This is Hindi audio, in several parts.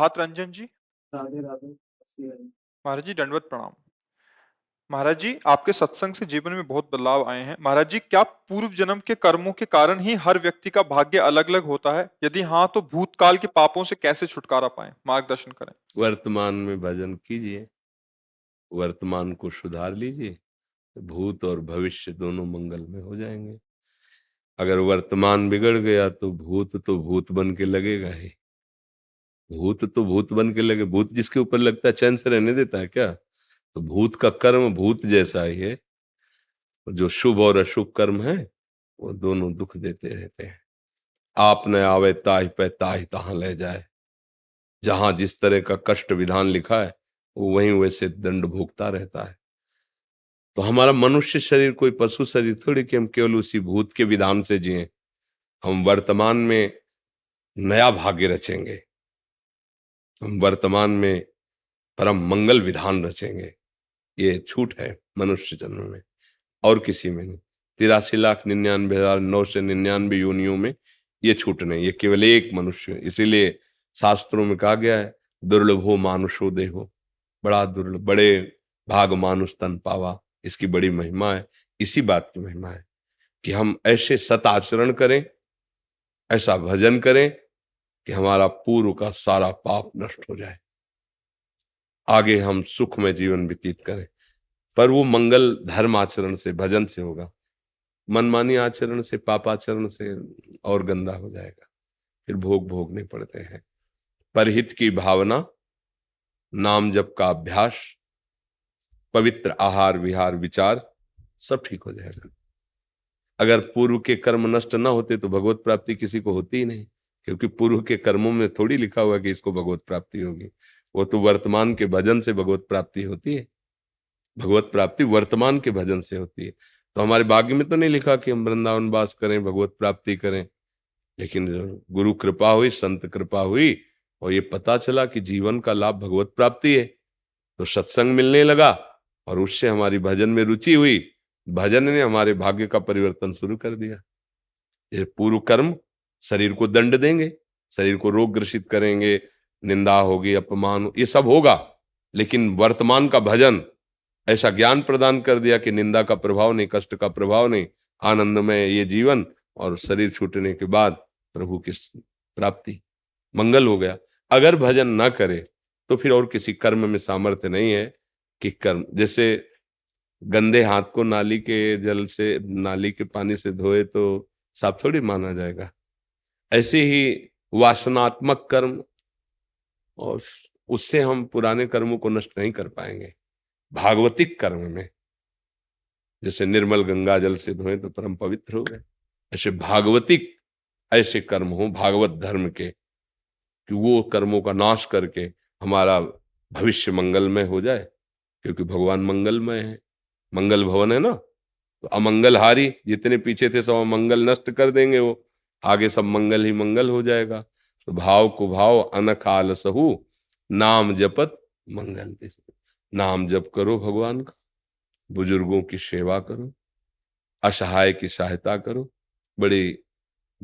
प्रभात रंजन जी। राधे राधे। महाराज जी दंडवत प्रणाम। महाराज जी, आपके सत्संग से जीवन में बहुत बदलाव आए हैं। महाराज जी, क्या पूर्व जन्म के कर्मों के कारण ही हर व्यक्ति का भाग्य अलग अलग होता है? यदि हाँ, तो भूतकाल के पापों से कैसे छुटकारा पाएं? मार्गदर्शन करें। वर्तमान में भजन कीजिए, वर्तमान को सुधार लीजिए, भूत और भविष्य दोनों मंगल में हो जाएंगे। अगर वर्तमान बिगड़ गया तो भूत बन के लगेगा ही। भूत बन के लगे, भूत जिसके ऊपर लगता है चैन से रहने देता है क्या? तो भूत का कर्म भूत जैसा ही है। जो शुभ और अशुभ कर्म है वो दोनों दुख देते रहते हैं। आप न आवे ताहि पे ताहि तहां ले जाए। जहां जिस तरह का कष्ट विधान लिखा है वो वहीं वैसे दंड भोगता रहता है। तो हमारा मनुष्य शरीर कोई पशु शरीर थोड़ी कि हम केवल उसी भूत के विधान से जिए। हम वर्तमान में नया भाग्य रचेंगे, हम वर्तमान में परम मंगल विधान रचेंगे। ये छूट है मनुष्य जन्म में और किसी में नहीं। 83,99,999 योनियों में ये छूट नहीं, ये केवल एक मनुष्य। इसीलिए शास्त्रों में कहा गया है, दुर्लभो मानुषो देहो, बड़ा दुर्लभ, बड़े भाग मानुष तन पावा। इसकी बड़ी महिमा है। इसी बात की महिमा है कि हम ऐसे सत आचरण करें, ऐसा भजन करें कि हमारा पूर्व का सारा पाप नष्ट हो जाए, आगे हम सुख में जीवन व्यतीत करें। पर वो मंगल धर्म आचरण से, भजन से होगा। मनमानी आचरण से, पापाचरण से और गंदा हो जाएगा, फिर भोग भोगने पड़ते हैं। परहित की भावना, नाम जप का अभ्यास, पवित्र आहार विहार विचार, सब ठीक हो जाएगा। अगर पूर्व के कर्म नष्ट ना होते तो भगवत प्राप्ति किसी को होती ही नहीं, क्योंकि पूर्व के कर्मों में थोड़ी लिखा हुआ कि इसको भगवत प्राप्ति होगी। वो तो वर्तमान के भजन से भगवत प्राप्ति होती है। भगवत प्राप्ति वर्तमान के भजन से होती है। तो हमारे भाग्य में तो नहीं लिखा कि हम वृंदावन वास करें, भगवत प्राप्ति करें, लेकिन गुरु कृपा हुई, संत कृपा हुई और ये पता चला कि जीवन का लाभ भगवत प्राप्ति है, तो सत्संग मिलने लगा और उससे हमारी भजन में रुचि हुई। भजन ने हमारे भाग्य का परिवर्तन शुरू कर दिया। ये पूर्व कर्म शरीर को दंड देंगे, शरीर को रोग ग्रसित करेंगे, निंदा होगी, अपमान, ये सब होगा। लेकिन वर्तमान का भजन ऐसा ज्ञान प्रदान कर दिया कि निंदा का प्रभाव नहीं, कष्ट का प्रभाव नहीं, आनंदमय ये जीवन, और शरीर छूटने के बाद प्रभु की प्राप्ति, मंगल हो गया। अगर भजन ना करे तो फिर और किसी कर्म में सामर्थ्य नहीं है कि कर्म, जैसे गंदे हाथ को नाली के जल से, नाली के पानी से धोए तो साफ थोड़ी माना जाएगा। ऐसे ही वासनात्मक कर्म, और उससे हम पुराने कर्मों को नष्ट नहीं कर पाएंगे। भागवतिक कर्म में जैसे निर्मल गंगा जल से धोए तो परम पवित्र हो गए, ऐसे भागवतिक ऐसे कर्म हो भागवत धर्म के, कि वो कर्मों का नाश करके हमारा भविष्य मंगलमय हो जाए। क्योंकि भगवान मंगलमय है, मंगल भवन है ना। तो अमंगलहारी जितने पीछे थे सब अमंगल नष्ट कर देंगे, वो आगे सब मंगल ही मंगल हो जाएगा। तो भाव को भाव अनख आलसहु, नाम जपत मंगल दिस। नाम जप करो भगवान का, बुजुर्गों की सेवा करो, असहाय की सहायता करो, बड़ी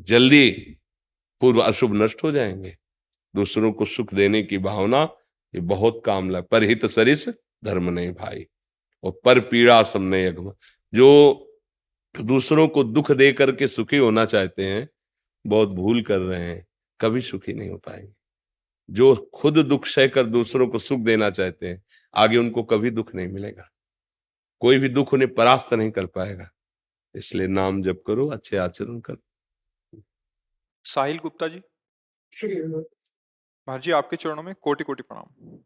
जल्दी पूर्व अशुभ नष्ट हो जाएंगे। दूसरों को सुख देने की भावना ये बहुत काम लग। परहित सरिस धर्म नहीं भाई, और पर पीड़ा सबने यज्ञ। जो दूसरों को दुख दे करके सुखी होना चाहते हैं बहुत भूल कर रहे हैं, कभी सुखी नहीं हो पाएंगे। जो खुद दुख सहकर दूसरों को सुख देना चाहते हैं आगे उनको कभी दुख नहीं मिलेगा, कोई भी दुख उन्हें परास्त नहीं कर पाएगा। इसलिए नाम जप करो, अच्छे आचरण करो। साहिल गुप्ता जी। महाराज जी, आपके चरणों में कोटि कोटि प्रणाम।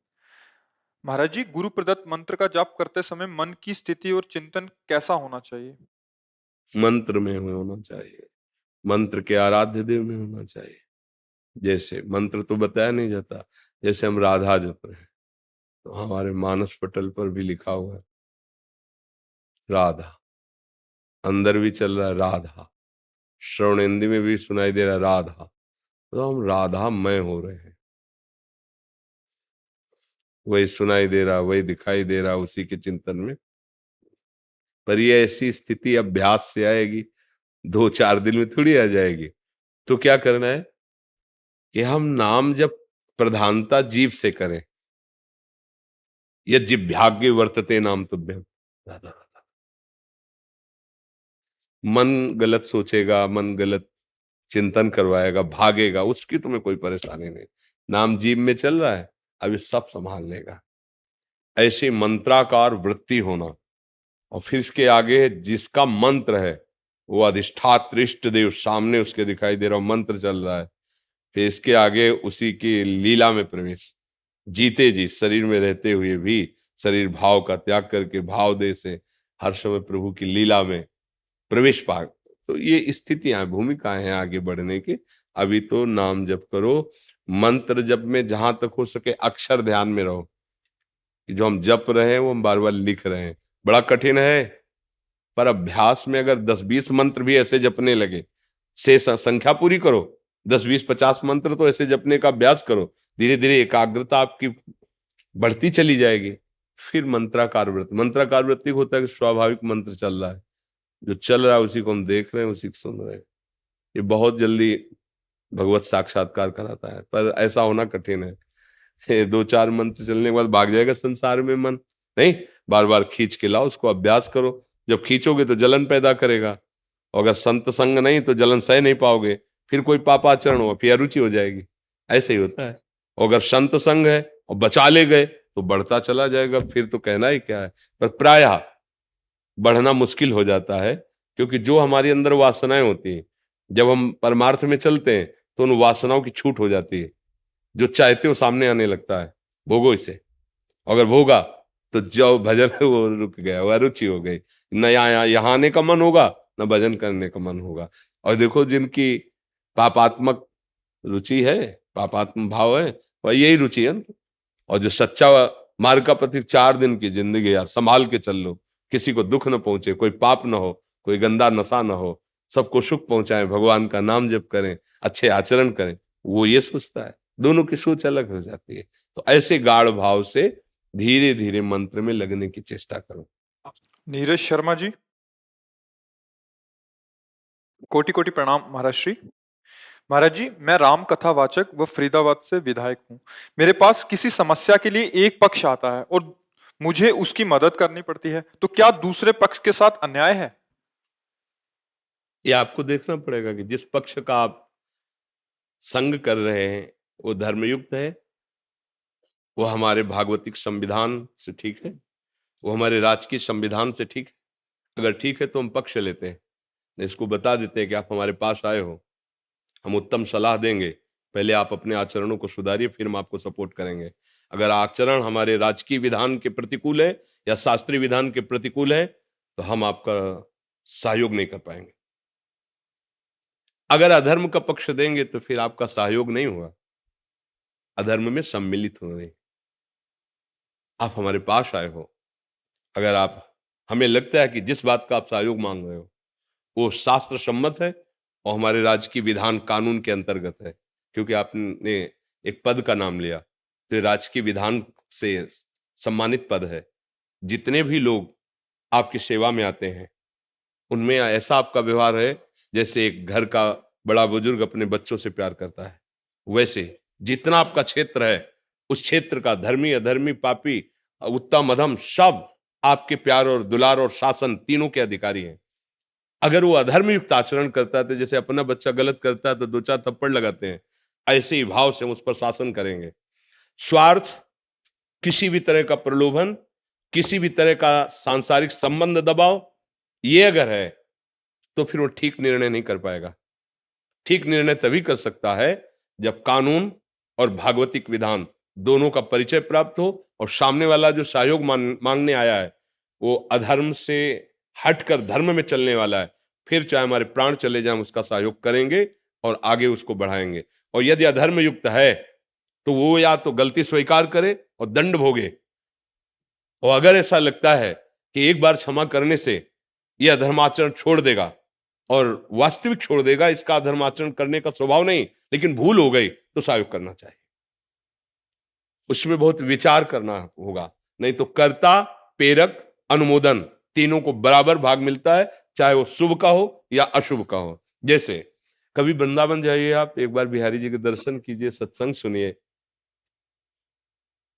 महाराज जी, गुरु प्रदत्त मंत्र का जाप करते समय मन की स्थिति और चिंतन कैसा होना चाहिए? मंत्र में होना चाहिए, मंत्र के आराध्य देव में होना चाहिए। जैसे मंत्र तो बताया नहीं जाता, जैसे हम राधा जप रहे हैं तो हमारे मानस पटल पर भी लिखा हुआ है राधा, अंदर भी चल रहा है राधा, श्रवणेंद्र में भी सुनाई दे रहा है राधा, तो हम राधा मय हो रहे हैं। वही सुनाई दे रहा, वही दिखाई दे रहा, उसी के चिंतन में। पर ये ऐसी स्थिति अभ्यास से आएगी, 2-4 दिन में थोड़ी आ जाएगी। तो क्या करना है कि हम नाम जप प्रधानता जीव से करें। यज्जिभ्याग्ये वर्तते नाम तुभ्यम। मन गलत सोचेगा, मन गलत चिंतन करवाएगा, भागेगा, उसकी तुम्हें कोई परेशानी नहीं। नाम जीव में चल रहा है, अब ये सब संभाल लेगा। ऐसे मंत्राकार वृत्ति होना। और फिर इसके आगे जिसका मंत्र है वो अधिष्ठात्र इष्ट देव सामने उसके दिखाई दे रहा हो, मंत्र चल रहा है। फिर इसके आगे उसी की लीला में प्रवेश, जीते जी शरीर में रहते हुए भी शरीर भाव का त्याग करके भाव दे से हर समय प्रभु की लीला में प्रवेश पा। तो ये स्थितियां, भूमिकाएं हैं आगे बढ़ने की। अभी तो नाम जप करो, मंत्र जप में जहां तक हो सके अक्षर ध्यान में रहो कि जो हम जप रहे हैं वो हम बार बार लिख रहे हैं। बड़ा कठिन है, पर अभ्यास में अगर 10-20 मंत्र भी ऐसे जपने लगे, से संख्या पूरी करो, 10-20-50 मंत्र तो ऐसे जपने का अभ्यास करो, धीरे धीरे एकाग्रता आपकी बढ़ती चली जाएगी। फिर मंत्राकार वृत्ति, मंत्राकार वृत्ति होता है कि स्वाभाविक मंत्र चल रहा है, जो चल रहा है उसी को हम देख रहे हैं, उसी को सुन रहे हैं। ये बहुत जल्दी भगवत साक्षात्कार कराता है, पर ऐसा होना कठिन है। 2-4 मंत्र चलने के बाद भाग जाएगा संसार में मन, नहीं, बार बार खींच के लाओ, उसको अभ्यास करो। जब खींचोगे तो जलन पैदा करेगा, और अगर संत संग नहीं तो जलन सह नहीं पाओगे, फिर कोई पापाचरण हो, फिर अरुचि हो जाएगी। ऐसे ही होता है। और अगर संत संग है और बचा ले गए तो बढ़ता चला जाएगा, फिर तो कहना ही क्या है। पर प्रायः बढ़ना मुश्किल हो जाता है, क्योंकि जो हमारे अंदर वासनाएं होती हैं, जब हम परमार्थ में चलते हैं तो उन वासनाओं की छूट हो जाती है। जो चाहते हो सामने आने लगता है, भोगो इसे। अगर भोगा तो जो भजन है वो रुक गया, वो अरुचि हो गई, न यहाँ आने का मन होगा, न भजन करने का मन होगा। और देखो जिनकी पापात्मक रुचि है, पापात्म भाव है, वह यही रुचि है। और जो सच्चा मार्ग का पथिक, 4 दिन की जिंदगी यार संभाल के चल लो, किसी को दुख न पहुंचे, कोई पाप न हो, कोई गंदा नशा न हो, सबको सुख पहुंचाएं, भगवान का नाम जप करें, अच्छे आचरण करें, वो ये सोचता है। दोनों की सोच अलग हो जाती है। तो ऐसे गाढ़ भाव से धीरे धीरे मंत्र में लगने की चेष्टा करो। नीरज शर्मा जी, कोटि कोटि प्रणाम महाराज श्री। महाराज जी, मैं राम कथा वाचक व फरीदाबाद से विधायक हूँ। मेरे पास किसी समस्या के लिए एक पक्ष आता है और मुझे उसकी मदद करनी पड़ती है, तो क्या दूसरे पक्ष के साथ अन्याय है? ये आपको देखना पड़ेगा कि जिस पक्ष का आप संग कर रहे हैं वो धर्मयुक्त है, वो हमारे भागवतिक संविधान से ठीक है, वो हमारे राजकीय संविधान से ठीक है। अगर ठीक है तो हम पक्ष लेते हैं, इसको बता देते हैं कि आप हमारे पास आए हो, हम उत्तम सलाह देंगे, पहले आप अपने आचरणों को सुधारिए, फिर हम आपको सपोर्ट करेंगे। अगर आचरण हमारे राजकीय विधान के प्रतिकूल है या शास्त्रीय विधान के प्रतिकूल है तो हम आपका सहयोग नहीं कर पाएंगे। अगर अधर्म का पक्ष देंगे तो फिर आपका सहयोग नहीं होगा, अधर्म में सम्मिलित होंगे। आप हमारे पास आए हो, अगर आप, हमें लगता है कि जिस बात का आप सहयोग मांग रहे हो वो शास्त्र सम्मत है और हमारे राज्य की विधान कानून के अंतर्गत है, क्योंकि आपने एक पद का नाम लिया तो राज्य की विधान से सम्मानित पद है। जितने भी लोग आपकी सेवा में आते हैं उनमें ऐसा आपका व्यवहार है जैसे एक घर का बड़ा बुजुर्ग अपने बच्चों से प्यार करता है, वैसे जितना आपका क्षेत्र है उस क्षेत्र का धर्मी अधर्मी पापी उत्तम अधम सब आपके प्यार और दुलार और शासन तीनों के अधिकारी हैं। अगर वो अधर्म युक्त आचरण करता है तो जैसे अपना बच्चा गलत करता है तो 2-4 थप्पड़ लगाते हैं, ऐसे ही भाव से हम उस पर शासन करेंगे। स्वार्थ, किसी भी तरह का प्रलोभन, किसी भी तरह का सांसारिक संबंध दबाव, ये अगर है तो फिर वो ठीक निर्णय नहीं कर पाएगा। ठीक निर्णय तभी कर सकता है जब कानून और भागवतिक विधान दोनों का परिचय प्राप्त हो और सामने वाला जो सहयोग मांगने आया है वो अधर्म से हटकर धर्म में चलने वाला है, फिर चाहे हमारे प्राण चले जाएं उसका सहयोग करेंगे और आगे उसको बढ़ाएंगे। और यदि अधर्म युक्त है तो वो या तो गलती स्वीकार करे और दंड भोगे, और अगर ऐसा लगता है कि एक बार क्षमा करने से यह अधर्माचरण छोड़ देगा और वास्तविक छोड़ देगा, इसका अधर्माचरण करने का स्वभाव नहीं लेकिन भूल हो गई, तो सहयोग करना चाहिए। उसमें बहुत विचार करना होगा, नहीं तो कर्ता प्रेरक अनुमोदन तीनों को बराबर भाग मिलता है, चाहे वो शुभ का हो या अशुभ का हो। जैसे कभी वृंदावन जाइए आप, एक बार बिहारी जी के दर्शन कीजिए, सत्संग सुनिए,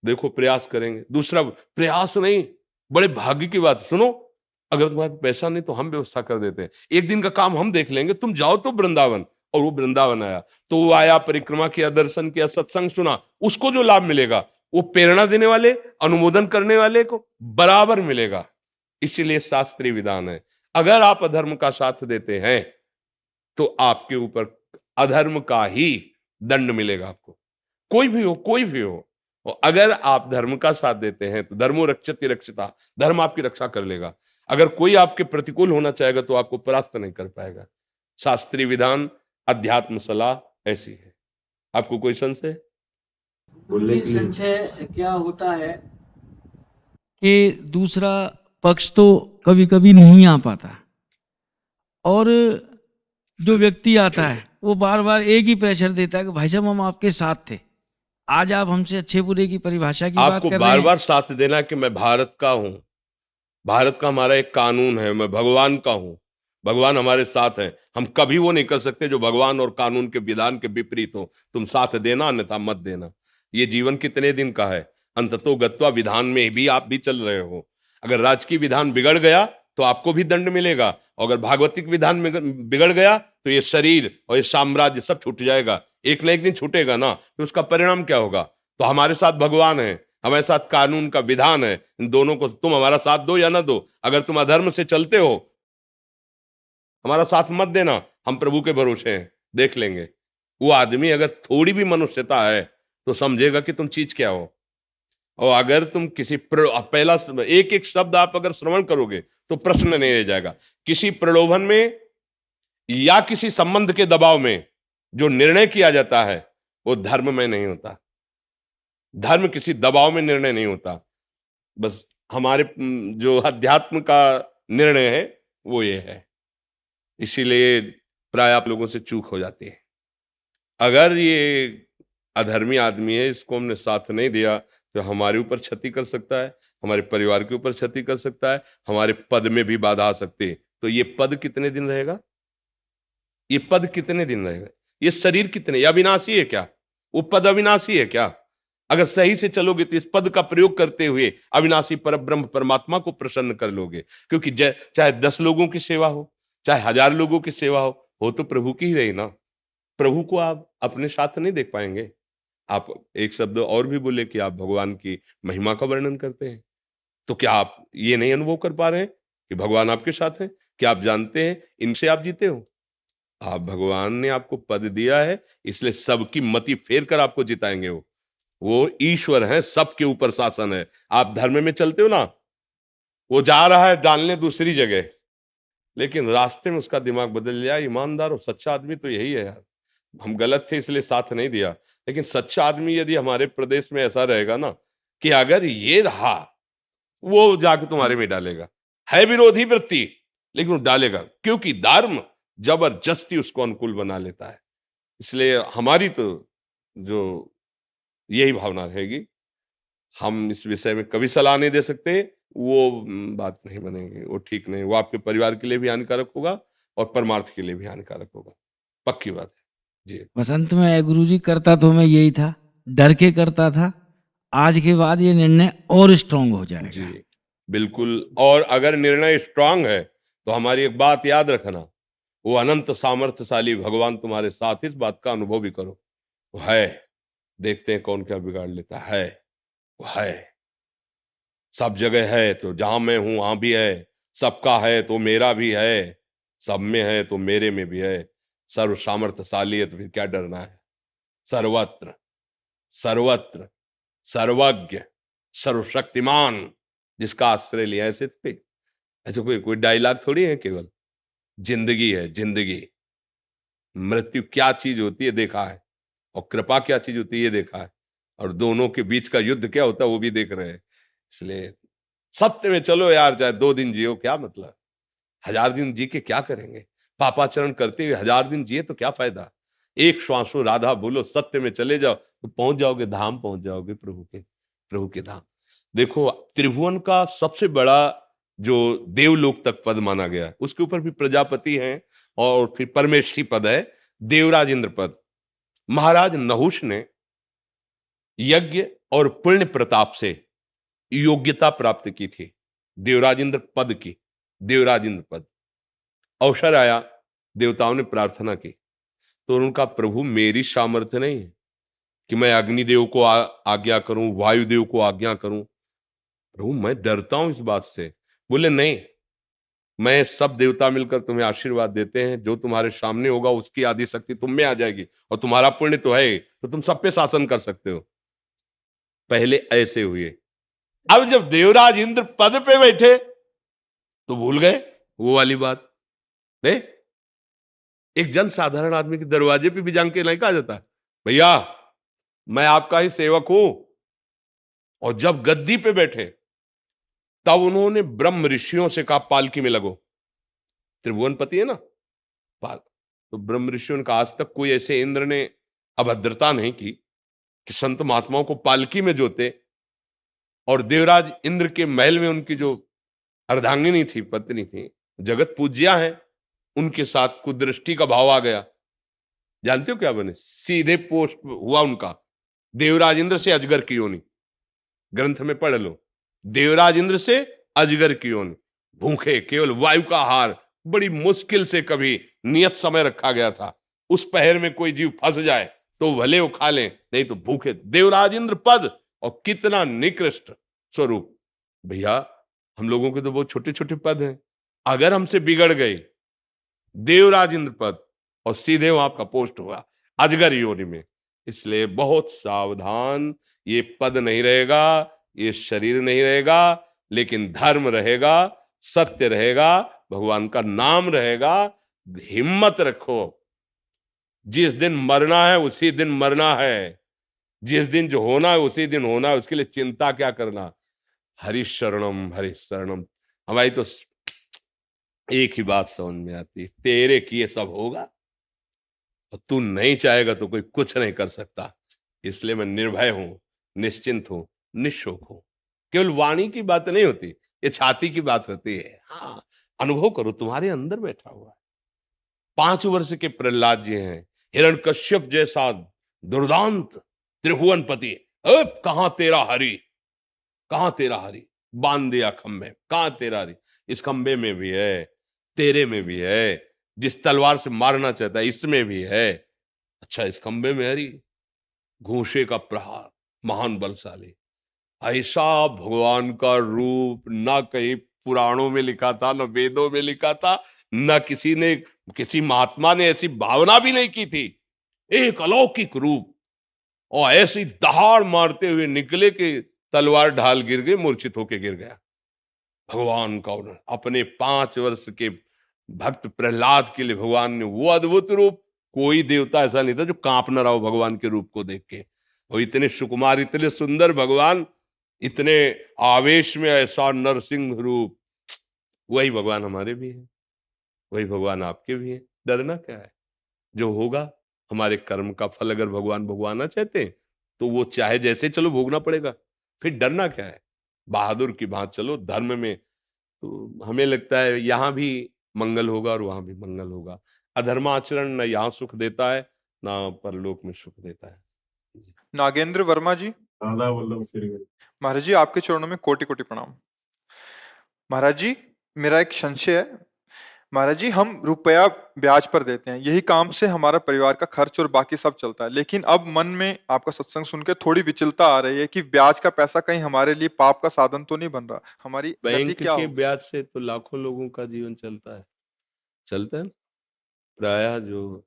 देखो प्रयास करेंगे। दूसरा प्रयास नहीं, बड़े भाग्य की बात सुनो, अगर तुम्हारे पास पैसा नहीं तो हम व्यवस्था कर देते हैं, एक दिन का काम हम देख लेंगे, तुम जाओ तो वृंदावन। और वो वृंदावन आया तो वो आया, परिक्रमा किया, दर्शन किया, सत्संग सुना, उसको जो लाभ मिलेगा वो प्रेरणा देने वाले, अनुमोदन करने वाले को बराबर मिलेगा। इसीलिए शास्त्रीय विधान है, अगर आप अधर्म का साथ देते हैं तो आपके ऊपर अधर्म का ही दंड मिलेगा आपको, कोई भी हो, कोई भी हो। और अगर आप धर्म का साथ देते हैं तो धर्मो रक्षति रक्षिता, धर्म आपकी रक्षा कर लेगा। अगर कोई आपके प्रतिकूल होना चाहेगा तो आपको परास्त नहीं कर पाएगा। शास्त्रीय विधान, अध्यात्म सलाह ऐसी है। आपको कोई संशय? मुझे संशय क्या होता है कि दूसरा पक्ष तो कभी कभी नहीं आ पाता, और जो व्यक्ति आता है वो बार बार एक ही प्रेशर देता है कि भाई साहब हम आपके साथ थे, आज आप हमसे अच्छे बुरे की परिभाषा की बात आपको कर रहे बार हैं। बार साथ देना कि मैं भारत का हूं, भारत का हमारा एक कानून है, मैं भगवान का हूं, भगवान हमारे साथ है। हम कभी वो नहीं कर सकते जो भगवान और कानून के विधान के विपरीत हो। तुम साथ देना अन्यथा मत देना। ये जीवन कितने दिन का है, अंततो गत्वा विधान में भी आप भी चल रहे हो। अगर राजकीय विधान बिगड़ गया तो आपको भी दंड मिलेगा, और अगर भागवतिक विधान बिगड़ गया तो ये शरीर और ये साम्राज्य सब छूट जाएगा, एक ना एक दिन छूटेगा ना। तो उसका परिणाम क्या होगा? तो हमारे साथ भगवान है, हमारे साथ कानून का विधान है, इन दोनों को तुम हमारा साथ दो या ना दो। अगर तुम अधर्म से चलते हो, हमारा साथ मत देना, हम प्रभु के भरोसे हैं, देख लेंगे। वो आदमी अगर थोड़ी भी मनुष्यता है तो समझेगा कि तुम चीज क्या हो। और अगर तुम किसी पहला एक एक शब्द आप अगर श्रवण करोगे तो प्रश्न नहीं रह जाएगा। किसी प्रलोभन में या किसी संबंध के दबाव में जो निर्णय किया जाता है वो धर्म में नहीं होता। धर्म किसी दबाव में निर्णय नहीं होता। बस हमारे जो अध्यात्म का निर्णय है वो ये है। इसीलिए प्राय आप लोगों से चूक हो जाती है। अगर ये अधर्मी आदमी है, इसको हमने साथ नहीं दिया तो हमारे ऊपर क्षति कर सकता है, हमारे परिवार के ऊपर क्षति कर सकता है, हमारे पद में भी बाधा आ सकती है। तो ये पद कितने दिन रहेगा? ये पद कितने दिन रहेगा? ये शरीर कितने, ये अविनाशी है क्या? वो पद अविनाशी है क्या? अगर सही से चलोगे तो इस पद का प्रयोग करते हुए अविनाशी परब्रह्म परमात्मा को प्रसन्न कर लोगे। क्योंकि चाहे 10 लोगों की सेवा हो, चाहे 1000 लोगों की सेवा हो तो प्रभु की ही रही ना। प्रभु को आप अपने साथ नहीं देख पाएंगे। आप एक शब्द और भी बोले कि आप भगवान की महिमा का वर्णन करते हैं, तो क्या आप ये नहीं अनुभव कर पा रहे हैं कि भगवान आपके साथ हैं? क्या आप जानते हैं इनसे आप जीते हो? आप, भगवान ने आपको पद दिया है, इसलिए सबकी मति फेर कर आपको जिताएंगे। वो ईश्वर है, सबके ऊपर शासन है। आप धर्म में चलते हो ना, वो जा रहा है डालने दूसरी जगह, लेकिन रास्ते में उसका दिमाग बदल गया। ईमानदार और सच्चा आदमी तो यही है यार, हम गलत थे इसलिए साथ नहीं दिया। लेकिन सच्चा आदमी यदि हमारे प्रदेश में ऐसा रहेगा ना कि अगर ये रहा, वो जाके तुम्हारे में डालेगा। है विरोधी वृत्ति लेकिन वो डालेगा, क्योंकि धर्म जबरदस्ती उसको अनुकूल बना लेता है। इसलिए हमारी तो जो यही भावना रहेगी, हम इस विषय में कभी सलाह नहीं दे सकते। वो बात नहीं बनेगी, वो ठीक नहीं। वो आपके परिवार के लिए भी हानिकारक होगा और परमार्थ के लिए भी हानिकारक होगा, पक्की बात है जी। बसंत में गुरुजी करता तो मैं यही था, डर के करता था। आज के बाद ये निर्णय और स्ट्रांग हो जाएगा जी बिल्कुल। और अगर निर्णय स्ट्रांग है तो हमारी एक बात याद रखना, वो अनंत सामर्थ्यशाली भगवान तुम्हारे साथ, इस बात का अनुभव भी करो। वो है, देखते हैं कौन क्या बिगाड़ लेता है। वो है, सब जगह है, तो जहां मैं हूं वहां भी है। सबका है तो मेरा भी है, सब में है तो मेरे में भी है। सर्व सामर्थ्यशाली है तो फिर क्या डरना है? सर्वत्र सर्वत्र सर्वज्ञ सर्वशक्तिमान जिसका आश्रय लिया, ऐसे थोड़ी, ऐसे कोई कोई डायलॉग थोड़ी है। केवल जिंदगी है, जिंदगी। मृत्यु क्या चीज होती है देखा है, और कृपा क्या चीज होती है ये देखा है, और दोनों के बीच का युद्ध क्या होता है वो भी देख रहे हैं। इसलिए सत्य में चलो यार, चाहे 2 दिन जियो क्या मतलब, 1000 दिन जी के क्या करेंगे? पापाचरण करते हुए 1000 दिन जिए तो क्या फायदा? एक श्वासो राधा बोलो, सत्य में चले जाओ तो पहुंच जाओगे धाम, पहुंच जाओगे प्रभु के धाम। देखो, त्रिभुवन का सबसे बड़ा जो देवलोक तक पद माना गया, उसके ऊपर भी प्रजापति हैं और फिर परमेष्ठी पद है, देवराज इंद्र पद। महाराज नहुष ने यज्ञ और पुण्य प्रताप से योग्यता प्राप्त की थी, देवराज इंद्र पद की, देवराज इंद्र पद। अवसर आया, देवताओं ने प्रार्थना की, तो उनका प्रभु मेरी सामर्थ्य नहीं है कि मैं अग्निदेव को आज्ञा करूं, वायुदेव को आज्ञा करूं, प्रभु मैं डरता हूं इस बात से। बोले नहीं, मैं सब देवता मिलकर तुम्हें आशीर्वाद देते हैं, जो तुम्हारे सामने होगा उसकी आदि शक्ति तुम में आ जाएगी, और तुम्हारा पुण्य तो है तो तुम सब पे शासन कर सकते हो। पहले ऐसे हुए, अब जब देवराज इंद्र पद पे बैठे तो भूल गए वो वाली बात। एक जन साधारण आदमी के दरवाजे पे भी जान के नहीं कहा जाता भैया मैं आपका ही सेवक हूं। और जब गद्दी पे बैठे तब उन्होंने ब्रह्म ऋषियों से कहा पालकी में लगो, त्रिभुवनपति है ना पाल। तो ब्रह्म ऋषियों ने कहा आज तक कोई ऐसे इंद्र ने अभद्रता नहीं की कि संत महात्माओं को पालकी में जोते। और देवराज इंद्र के महल में उनकी जो अर्धांगिनी थी, पत्नी थी, जगत पूज्या है, उनके साथ कुदृष्टि का भाव आ गया। जानते हो क्या बने? सीधे पोस्ट हुआ उनका, देवराज इंद्र से अजगर की योनि। ग्रंथ में पढ़ लो, देवराज इंद्र से अजगर की योनि। भूखे, केवल वायु का आहार, बड़ी मुश्किल से कभी नियत समय रखा गया था, उस पहर में कोई जीव फंस जाए तो भले वो खा लें, नहीं तो भूखे। देवराज इंद्र पद, और कितना निकृष्ट स्वरूप। भैया हम लोगों के तो बहुत छोटे छोटे पद हैं, अगर हमसे बिगड़ गए देवराज इंद्र पद और सीधे वहां आपका पोस्ट हुआ अजगर योनि में। इसलिए बहुत सावधान, ये पद नहीं रहेगा, ये शरीर नहीं रहेगा, लेकिन धर्म रहेगा, सत्य रहेगा, भगवान का नाम रहेगा। हिम्मत रखो, जिस दिन मरना है उसी दिन मरना है, जिस दिन जो होना है उसी दिन होना है, उसके लिए चिंता क्या करना। हरि शरणम हरि शरणम। हमारी तो एक ही बात समझ में आती है, तेरे किए सब होगा, और तू नहीं चाहेगा तो कोई कुछ नहीं कर सकता। इसलिए मैं निर्भय हूं, निश्चिंत हूं, निशोक हूं। केवल वाणी की बात नहीं होती, ये छाती की बात होती है। हाँ, अनुभव करो, तुम्हारे अंदर बैठा हुआ है। 5 वर्ष के प्रहलाद जी हैं, हिरण्यकश्यप जैसा दुर्दांत त्रिभुवनपति। अब कहां तेरा हरि, कहां तेरा हरि, बांध दिया खंबे, कहां तेरा हरि। इस खंबे में भी है, तेरे में भी है, जिस तलवार से मारना चाहता है इसमें भी है। अच्छा, इस खंबे में हरि, घूंसे का प्रहार, महान बलशाली। ऐसा भगवान का रूप ना कहीं पुराणों में लिखा था, ना वेदों में लिखा था, ना किसी महात्मा ने ऐसी भावना भी नहीं की थी। एक अलौकिक रूप, और ऐसी दहाड़ मारते हुए निकले कि तलवार ढाल गिर गई, मूर्छित होके गिर गया। भगवान का अपने 5 वर्ष के भक्त प्रहलाद के लिए भगवान ने वो अद्भुत रूप, कोई देवता ऐसा नहीं था जो कांप न रहा हो भगवान के रूप को देख के। और इतने सुकुमार, इतने सुंदर भगवान, इतने आवेश में ऐसा नरसिंह रूप। वही भगवान हमारे भी है, वही भगवान आपके भी है। डरना क्या है? जो होगा हमारे कर्म का फल, अगर भगवान भगवाना चाहते हैं तो वो चाहे जैसे चलो भोगना पड़ेगा, फिर डरना क्या है? बहादुर की बात चलो धर्म में, तो हमें लगता है यहां भी मंगल होगा और वहां भी मंगल होगा। अधर्माचरण न यहाँ सुख देता है, ना परलोक में सुख देता है। नागेंद्र वर्मा जी, राधा वल्लभ फिर गए। महाराज जी आपके चरणों में कोटि कोटि प्रणाम। महाराज जी मेरा एक संशय है, महाराज जी हम रुपया ब्याज पर देते हैं, यही काम से हमारा परिवार का खर्च और बाकी सब चलता है, लेकिन अब मन में आपका सत्संग सुन के थोड़ी विचलता आ रही है कि ब्याज का पैसा कहीं हमारे लिए पाप का साधन तो नहीं बन रहा। हमारी गति बैंक क्या के होगी? ब्याज से तो लाखों लोगों का जीवन चलता है ना। प्रायः जो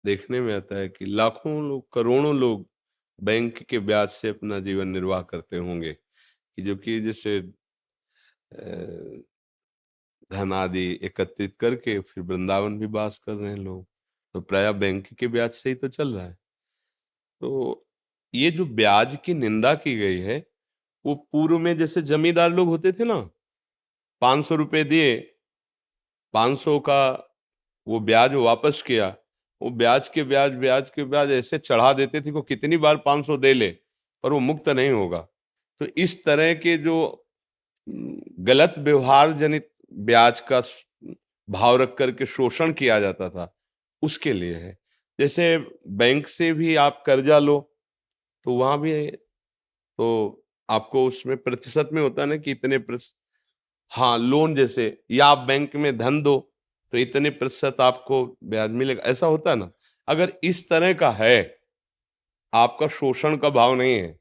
देखने में आता है कि लाखों लोग, करोड़ों लोग बैंक के ब्याज से अपना जीवन निर्वाह करते होंगे, कि जो कि जैसे धन आदि एकत्रित करके फिर वृंदावन भी वास कर रहे हैं लोग, तो प्रायः बैंक के ब्याज से ही तो चल रहा है। तो ये जो ब्याज की निंदा की गई है, वो पूर्व में जैसे जमींदार लोग होते थे ना, 500 रुपए दिए, 500 का वो ब्याज वापस किया, वो ब्याज के ब्याज ऐसे चढ़ा देते थे को कितनी बार 500 दे ले पर वो मुक्त नहीं होगा। तो इस तरह के जो गलत व्यवहार जनित ब्याज का भाव रख करके शोषण किया जाता था, उसके लिए है। जैसे बैंक से भी आप कर्जा लो तो वहां भी तो आपको उसमें प्रतिशत में होता है ना कि इतने हाँ, लोन जैसे, या आप बैंक में धन दो तो इतने प्रतिशत आपको ब्याज मिलेगा, ऐसा होता है ना। अगर इस तरह का है, आपका शोषण का भाव नहीं है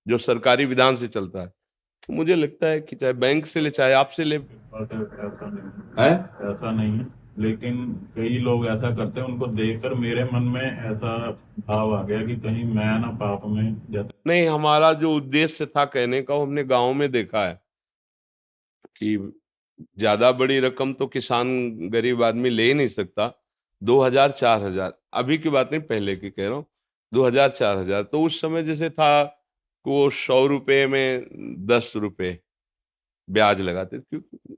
जो सरकारी विधान से चलता है, तो मुझे लगता है कि चाहे बैंक से ले चाहे आपसे ले। बट ऐसा नहीं है, लेकिन कई लोग ऐसा करते हैं, उनको देखकर मेरे मन में ऐसा भाव आ गया कि कहीं मैं ना पाप में नहीं, हमारा जो उद्देश्य था कहने का, वो हमने गांव में देखा है कि ज्यादा बड़ी रकम तो किसान गरीब आदमी ले ही नहीं सकता। 2000 4000, अभी की बात नहीं, पहले की कह रहा हूँ, 2000 4000, तो उस समय जैसे था कि वो 100 रुपए में 10 रुपए ब्याज लगाते थे, क्योंकि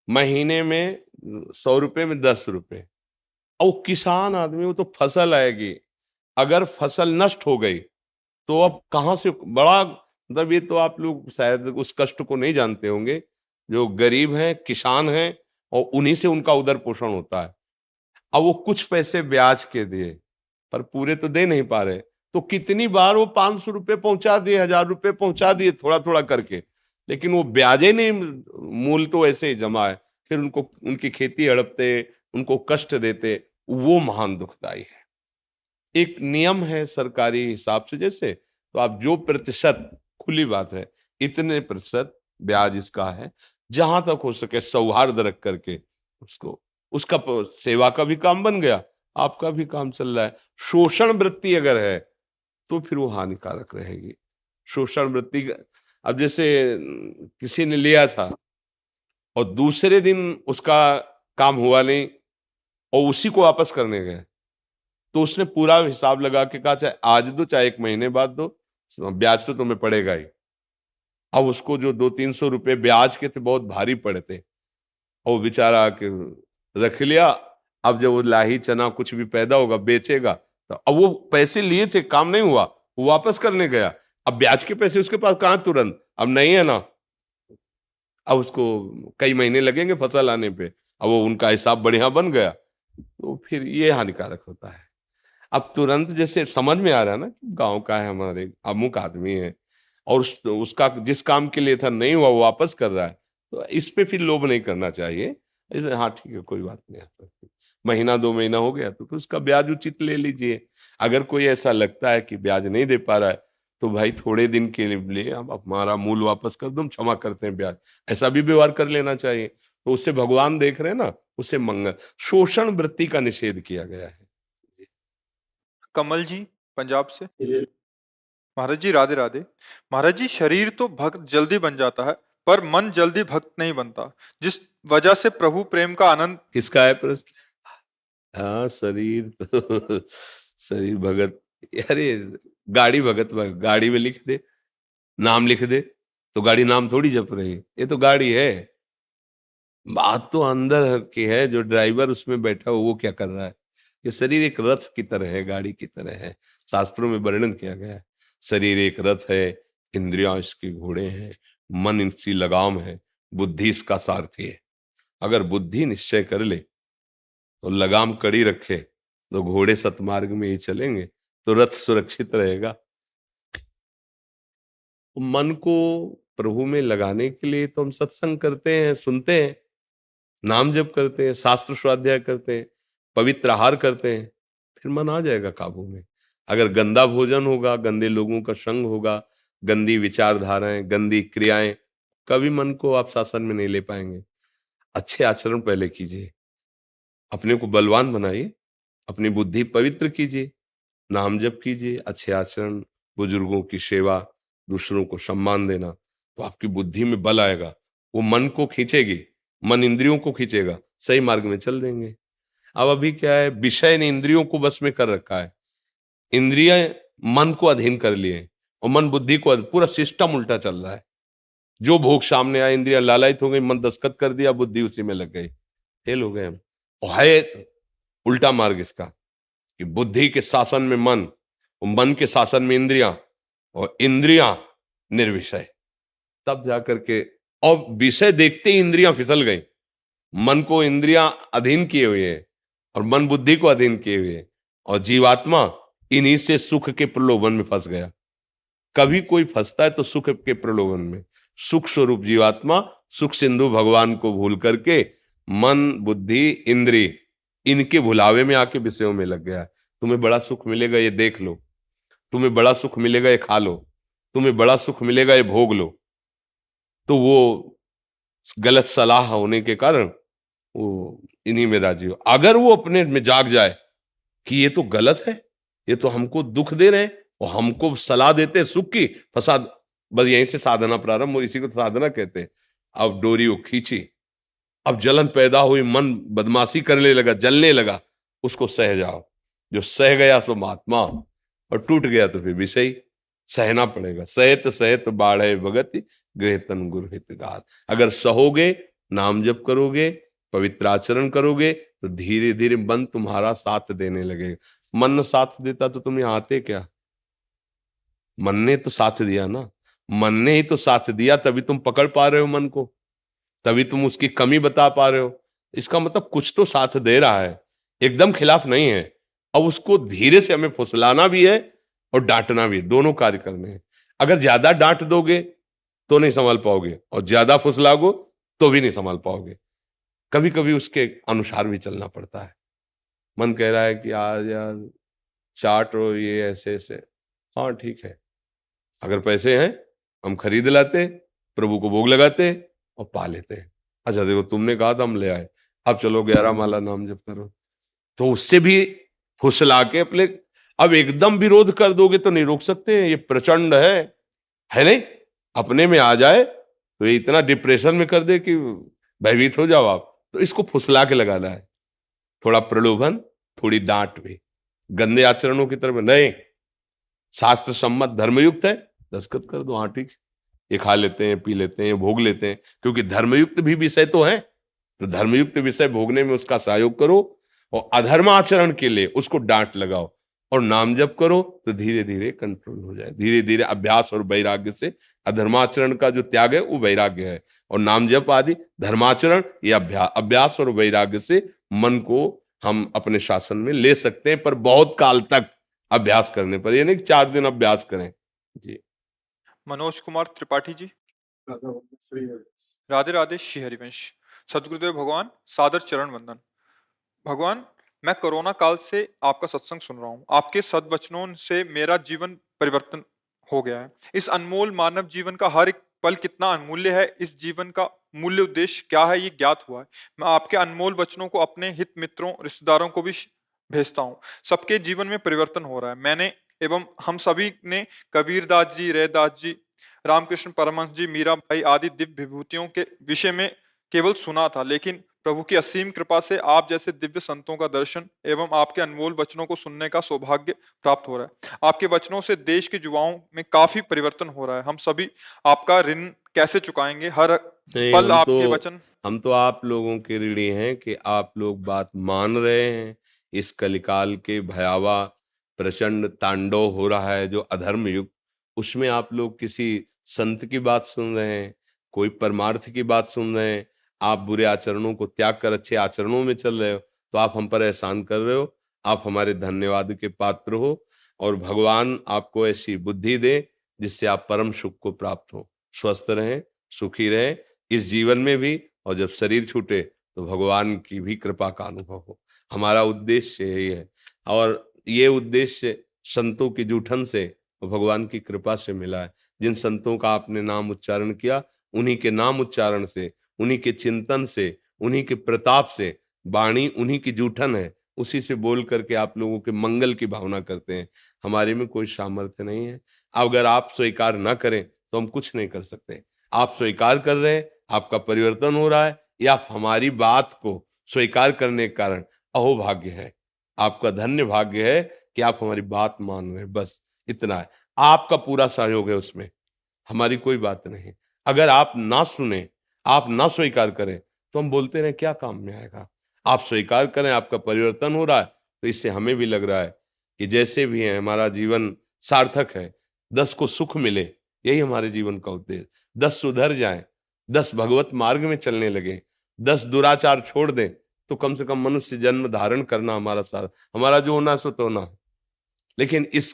महीने में 100 रुपए में 10 रुपए। और किसान आदमी, वो तो फसल आएगी, अगर फसल नष्ट हो गई तो अब कहाँ से बड़ा, मतलब ये तो आप लोग शायद उस कष्ट को नहीं जानते होंगे, जो गरीब हैं, किसान हैं, और उन्हीं से उनका उदर पोषण होता है। अब वो कुछ पैसे ब्याज के दिए, पर पूरे तो दे नहीं पा रहे, तो कितनी बार वो 500 रुपये पहुंचा दिए, 1000 रुपये पहुंचा दिए, थोड़ा थोड़ा करके, लेकिन वो ब्याजे नहीं, मूल तो ऐसे ही जमा है। फिर उनको उनकी खेती हड़पते, उनको कष्ट देते, वो महान दुखदाई है। एक नियम है सरकारी हिसाब से, जैसे तो आप जो प्रतिशत, खुली बात है, इतने प्रतिशत ब्याज इसका है, जहां तक हो सके सौहार्द रख करके उसको, उसका सेवा का भी काम बन गया, आपका भी काम चल रहा है। शोषण वृत्ति अगर है तो फिर वो हानिकारक रहेगी। शोषण वृत्ति अब जैसे किसी ने लिया था और दूसरे दिन उसका काम हुआ नहीं और उसी को वापस करने गए, तो उसने पूरा हिसाब लगा के कहा चाहे आज दो चाहे 1 महीने बाद दो, ब्याज तो तुम्हें पड़ेगा ही। अब उसको जो 200-300 रुपए ब्याज के थे बहुत भारी पड़े थे, और बेचारा के रख लिया। अब जब वो लाही चना कुछ भी पैदा होगा बेचेगा, तो अब वो पैसे लिए थे, काम नहीं हुआ, वो वापस करने गया, अब ब्याज के पैसे उसके पास कहाँ तुरंत, अब नहीं है ना, अब उसको कई महीने लगेंगे फसल आने पे, अब वो उनका हिसाब बढ़िया बन गया, तो फिर ये हानिकारक होता है। अब तुरंत जैसे समझ में आ रहा है ना, गांव का है, हमारे अमुक आदमी है, और उसका जिस काम के लिए था नहीं हुआ, वो वापस कर रहा है, तो इस पे फिर लोभ नहीं करना चाहिए। हाँ ठीक है, कोई बात नहीं, महीना 2 महीना हो गया तो फिर उसका ब्याज उचित ले लीजिए। अगर कोई ऐसा लगता है कि ब्याज नहीं दे पा रहा है, तो भाई थोड़े दिन के लिए आप हमारा मूल वापस कर दो, हम क्षमा करते हैं ब्याज, ऐसा भी व्यवहार कर लेना चाहिए। तो उससे भगवान देख रहे हैं ना, उससे मंगल, शोषण वृत्ति का निषेध किया गया है। कमल जी पंजाब से। महाराज जी राधे राधे। महाराज जी, शरीर तो भक्त जल्दी बन जाता है पर मन जल्दी भक्त नहीं बनता, जिस वजह से प्रभु प्रेम का आनंद। किसका है प्रश्न? हाँ, शरीर तो शरीर भगत, अरे गाड़ी भगत, गाड़ी में लिख दे, नाम लिख दे, तो गाड़ी नाम थोड़ी जप रही है, ये तो गाड़ी है। बात तो अंदर की है, जो ड्राइवर उसमें बैठा हो वो क्या कर रहा है। ये शरीर एक रथ की तरह है, गाड़ी की तरह है, शास्त्रों में वर्णन किया गया है। शरीर एक रथ है, इंद्रियां इसके घोड़े हैं, मन इसकी लगाम है, बुद्धि इसका सारथी है। अगर बुद्धि निश्चय कर ले तो लगाम कड़ी रखे तो घोड़े सतमार्ग में ही चलेंगे, तो रथ सुरक्षित रहेगा। मन को प्रभु में लगाने के लिए तो हम सत्संग करते हैं, सुनते हैं, नाम जप करते हैं, शास्त्र स्वाध्याय करते हैं, पवित्र आहार करते हैं, फिर मन आ जाएगा काबू में। अगर गंदा भोजन होगा, गंदे लोगों का संग होगा, गंदी विचारधाराएं, गंदी क्रियाएं, कभी मन को आप शासन में नहीं ले पाएंगे। अच्छे आचरण पहले कीजिए, अपने को बलवान बनाइए, अपनी बुद्धि पवित्र कीजिए, नाम जप कीजिए, अच्छे आचरण, बुजुर्गों की सेवा, दूसरों को सम्मान देना, तो आपकी बुद्धि में बल आएगा, वो मन को खींचेगी, मन इंद्रियों को खींचेगा, सही मार्ग में चल देंगे। अब अभी क्या है, विषय ने इंद्रियों को बस में कर रखा है, इंद्रियां मन को अधीन कर लिए और मन बुद्धि को, पूरा सिस्टम उल्टा चल रहा है। जो भोग सामने आया, इंद्रियां लालायित हो गई, मन दस्तखत कर दिया, बुद्धि उसी में लग गई, फेल हो गए हम। और है उल्टा मार्ग इसका कि बुद्धि के शासन में मन, और मन के शासन में इंद्रियां, और इंद्रियां निर्विषय, तब जाकर के, और विषय देखते ही इंद्रियां फिसल गई, मन को इंद्रियां अधीन किए हुए हैं और मन बुद्धि को अधीन किए हुए हैं, और जीवात्मा इन्हीं से सुख के प्रलोभन में फंस गया। कभी कोई फंसता है तो सुख के प्रलोभन में। सुख स्वरूप जीवात्मा सुख सिंधु भगवान को भूल करके मन, बुद्धि, इंद्रिय इनके भुलावे में आके विषयों में लग गया है। तुम्हें बड़ा सुख मिलेगा ये देख लो, तुम्हें बड़ा सुख मिलेगा ये खा लो, तुम्हें बड़ा सुख मिलेगा ये भोग लो। तो वो गलत सलाह होने के कारण वो इन्हीं में राजी हो। अगर वो अपने में जाग जाए कि ये तो गलत है, ये तो हमको दुख दे रहे हैं और हमको सलाह देते हैं सुख की, फसाद, बस यहीं से साधना प्रारंभ हो। इसी को तो साधना कहते हैं। अब डोरी वो खींची, अब जलन पैदा हुई, मन बदमाशी करने लगा, जलने लगा, उसको सह जाओ। जो सह गया तो महात्मा, और टूट गया तो फिर विषय सहना पड़ेगा। सहत सहत बाढ़े भगत गृह तन गुरु हितगार। अगर सहोगे, नाम जप करोगे, पवित्र आचरण करोगे तो धीरे धीरे मन तुम्हारा साथ देने लगेगा। मन न साथ देता तो तुम यहाँ आते क्या? मन ने तो साथ दिया ना, मन ने ही तो साथ दिया, तभी तुम पकड़ पा रहे हो मन को, तभी तुम उसकी कमी बता पा रहे हो। इसका मतलब कुछ तो साथ दे रहा है, एकदम खिलाफ नहीं है। अब उसको धीरे से हमें फुसलाना भी है और डांटना भी है, दोनों कार्य करने हैं। अगर ज्यादा डांट दोगे तो नहीं संभाल पाओगे, और ज्यादा फुसलाओगे तो भी नहीं संभाल पाओगे। कभी कभी उसके अनुसार भी चलना पड़ता है। मन कह रहा है कि आज यार चाट रो ये ऐसे ऐसे, हाँ ठीक है, अगर पैसे हैं हम खरीद लाते, प्रभु को भोग लगाते और पा लेते हैं। अच्छा देखो तुमने कहा था हम ले आए, अब चलो 11 माला नाम जप करो। तो उससे भी फुसला के अपने, अब एकदम विरोध कर दोगे तो नहीं रोक सकते, ये प्रचंड है नहीं? अपने में आ जाए तो ये इतना डिप्रेशन में कर दे कि भयभीत हो जाओ आप। तो इसको फुसला के लगाना है, थोड़ा प्रलोभन, थोड़ी डांट भी। गंदे आचरणों की तरफ नहीं, शास्त्र सम्मत धर्मयुक्त है, दस्तखत कर दो, हाँ ठीक, ये खा लेते हैं, पी लेते हैं, भोग लेते हैं, क्योंकि धर्मयुक्त भी विषय तो है। तो धर्मयुक्त विषय भोगने में उसका सहयोग करो, और अधर्म आचरण के लिए उसको डांट लगाओ, और नाम जप करो तो धीरे धीरे कंट्रोल हो जाए। धीरे धीरे अभ्यास और वैराग्य से, अधर्माचरण का जो त्याग है वो वैराग्य है, और नाम जप आदि धर्माचरण ये अभ्यास और वैराग्य से मन को हम अपने शासन में ले सकते हैं, पर बहुत काल तक अभ्यास करने पर। ये नहीं कि 4 दिन अभ्यास करें जी। मनोज कुमार त्रिपाठी जी, राधे राधे श्री हरिवंश। सदगुरुदेव भगवान, सादर चरण वंदन। भगवान, मैं कोरोना काल से आपका सत्संग सुन रहा हूँ। आपके सद्वचनों से मेरा जीवन परिवर्तन हो गया है। इस अनमोल मानव जीवन का हर एक पल कितना अनमूल्य है, इस जीवन का मूल्य उद्देश्य क्या है, ये ज्ञात हुआ है। मैं आपके अनमोल वचनों को अपने हित मित्रों, रिश्तेदारों को भी भेजता हूँ। सबके जीवन में परिवर्तन हो रहा है। मैंने एवं हम सभी ने कबीरदास जी, रैदास जी, रामकृष्ण परमहंस जी, मीरा भाई आदि दिव्य विभूतियों के विषय में केवल सुना था, लेकिन प्रभु की असीम कृपा से आप जैसे दिव्य संतों का दर्शन एवं आपके अनमोल वचनों को सुनने का सौभाग्य प्राप्त हो रहा है। आपके वचनों से देश के युवाओं में काफी परिवर्तन हो रहा है। हम सभी आपका ऋण कैसे चुकाएंगे? हर नहीं, पल आपके वचन। हम तो आप लोगों के ऋणी हैं कि आप लोग बात मान रहे हैं। इस कलिकाल के भयावह प्रचंड तांडव हो रहा है जो अधर्म युग, उसमें आप लोग किसी संत की बात सुन रहे हैं, कोई परमार्थ की बात सुन रहे हैं। आप बुरे आचरणों को त्याग कर अच्छे आचरणों में चल रहे हो, तो आप हम पर एहसान कर रहे हो। आप हमारे धन्यवाद के पात्र हो, और भगवान आपको ऐसी बुद्धि दे जिससे आप परम सुख को प्राप्त हो। स्वस्थ रहें, सुखी रहें इस जीवन में भी, और जब शरीर छूटे तो भगवान की भी कृपा का अनुभव हो। हमारा उद्देश्य यही है, और ये उद्देश्य संतों की जूठन से और भगवान की कृपा से मिला है। जिन संतों का आपने नाम उच्चारण किया, उन्हीं के नाम उच्चारण से, उन्हीं के चिंतन से, उन्हीं के प्रताप से, वाणी उन्हीं की जूठन है, उसी से बोल करके आप लोगों के मंगल की भावना करते हैं। हमारे में कोई सामर्थ्य नहीं है। अगर आप स्वीकार ना करें तो हम कुछ नहीं कर सकते। आप स्वीकार कर रहे हैं, आपका परिवर्तन हो रहा है, या आप हमारी बात को स्वीकार करने के कारण अहोभाग्य है। आपका धन्य भाग्य है कि आप हमारी बात मान रहे हैं, बस इतना है। आपका पूरा सहयोग है उसमें, हमारी कोई बात नहीं। अगर आप ना सुने, आप ना स्वीकार करें, तो हम बोलते रहे क्या काम में आएगा। आप स्वीकार करें, आपका परिवर्तन हो रहा है, तो इससे हमें भी लग रहा है कि जैसे भी है हमारा जीवन सार्थक है। 10 को सुख मिले, यही हमारे जीवन का उद्देश्य। 10 सुधर जाएं, 10 भगवत मार्ग में चलने लगे, 10 दुराचार छोड़ दें, तो कम से कम मनुष्य जन्म धारण करना हमारा सारा, हमारा जो होना है सो तो होना है। लेकिन इस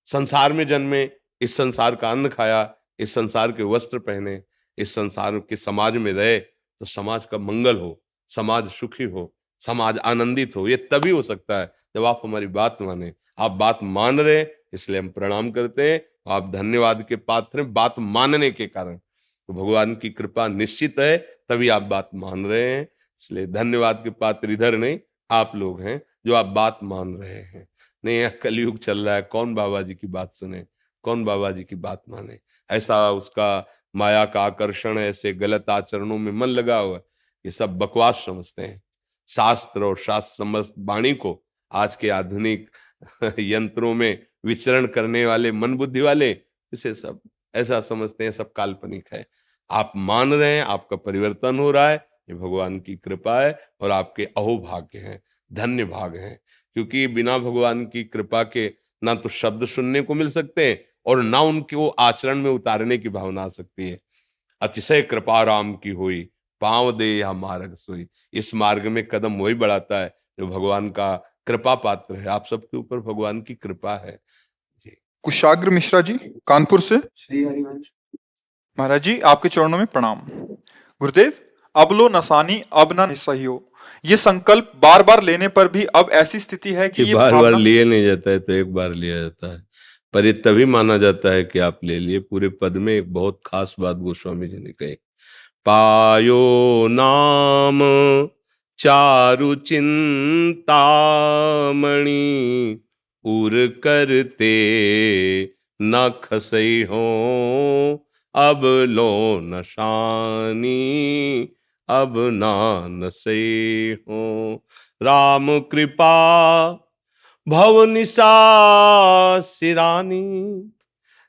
संसार में जन्मे, इस संसार का अन्न खाया, इस संसार के वस्त्र पहने, इस संसार के समाज में रहे, तो समाज का मंगल हो, समाज सुखी हो, समाज आनंदित हो। ये तभी हो सकता है जब आप हमारी बात माने। आप बात मान रहे हैं, इसलिए हम प्रणाम करते हैं। आप धन्यवाद के पात्र हैं बात मानने के कारण। तो भगवान की कृपा निश्चित है, तभी आप बात मान रहे हैं। इसलिए धन्यवाद के पात्र इधर नहीं, आप लोग हैं जो आप बात मान रहे हैं। नहीं, यह कलयुग चल रहा है, कौन बाबा जी की बात सुने, कौन बाबा जी की बात माने। ऐसा उसका माया का आकर्षण है, ऐसे गलत आचरणों में मन लगा हुआ है, ये सब बकवास समझते हैं। शास्त्र और शास्त्र समस्त वाणी को आज के आधुनिक यंत्रों में विचरण करने वाले मन बुद्धि वाले इसे सब ऐसा समझते हैं, सब काल्पनिक है। आप मान रहे हैं, आपका परिवर्तन हो रहा है, ये भगवान की कृपा है और आपके अहोभाग्य हैं, धन्य भाग हैं। क्योंकि बिना भगवान की कृपा के ना तो शब्द सुनने को मिल सकते हैं और ना उनको आचरण में उतारने की भावना आ सकती है। अतिशय कृपा राम की हुई, पांव दे या मार्ग सोई। इस मार्ग में कदम वही बढ़ाता है जो भगवान का कृपा पात्र है। आप सबके ऊपर भगवान की कृपा है जी। कुशाग्र मिश्रा जी कानपुर से। श्री हरिवंश। महाराज जी आपके चरणों में प्रणाम। गुरुदेव, अब लो नसानी अब ना निसहियो, ये संकल्प बार बार लेने पर भी अब ऐसी स्थिति है कि ये बार बार भावना लिए नहीं जाता है, तो एक बार लिया जाता है, पर ये तभी माना जाता है कि आप ले लिए। पूरे पद में एक बहुत खास बात गोस्वामी जी ने कही, पायो नाम चारु चिंतामणि, उर करते न खसई हो, अब लो नशानी अब ना नसई हो। राम कृपा भवनिशा सिरानी,